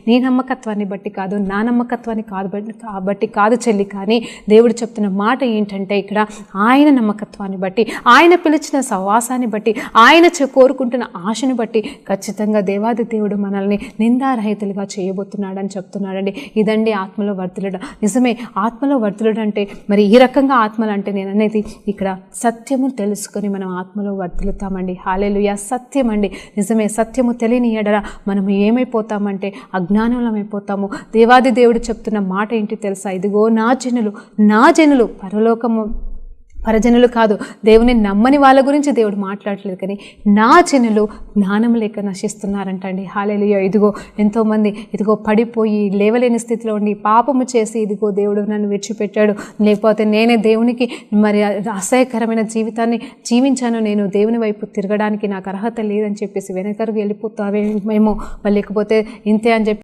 నీ నమ్మకత్వాన్ని బట్టి కాదు, నా నమ్మకత్వాన్ని బట్టి కాదు చెల్లి. కానీ దేవుడు చెప్తున్న మాట ఏంటంటే ఇక్కడ ఆయన నమ్మకత్వాన్ని బట్టి, ఆయన పిలిచిన సహవాసాన్ని బట్టి, ఆయన కోరుకుంటున్న ఆశను బట్టి ఖచ్చితంగా దేవాది దేవుడు మనల్ని నిందారహితులుగా చేయబోతున్నాడని చెప్తున్నాడండి. ఇదండి ఆత్మలో వర్ధిల్లడం. నిజమే, ఆత్మలో వర్ధిల్లడం అంటే మరి ఈ రకంగా ఆత్మలు అంటే నేను అనేది ఇక్కడ సత్యము తెలుసుకొని మనం ఆత్మలో వర్ధిల్లుతామండి. హల్లెలూయా. సత్యం అండి, నిజమే. సత్యము తెలియని ఎడల మనం ఏమైపోతామంటే అజ్ఞానంలో అయిపోతాము. దేవాది దేవుడు చెప్తున్న మాట ఏంటి తెలుసా? ఇదిగో నా జనులు పరజనులు కాదు, దేవుని నమ్మని వాళ్ళ గురించి దేవుడు మాట్లాడలేదు, కానీ నా జనులు జ్ఞానం లేక నశిస్తున్నారంటండి. హల్లెలూయా. ఇదిగో ఎంతోమంది ఇదిగో పడిపోయి లేవలేని స్థితిలో ఉండి పాపము చేసి ఇదిగో దేవుడు నన్ను విడిచిపెట్టాడు, లేకపోతే నేనే దేవునికి మరి అసహ్యకరమైన జీవితాన్ని జీవించాను, నేను దేవుని వైపు తిరగడానికి నాకు అర్హత లేదని చెప్పేసి వెనకరుగు వెళ్ళిపోతావేమో, లేకపోతే ఇంతే అని చెప్పి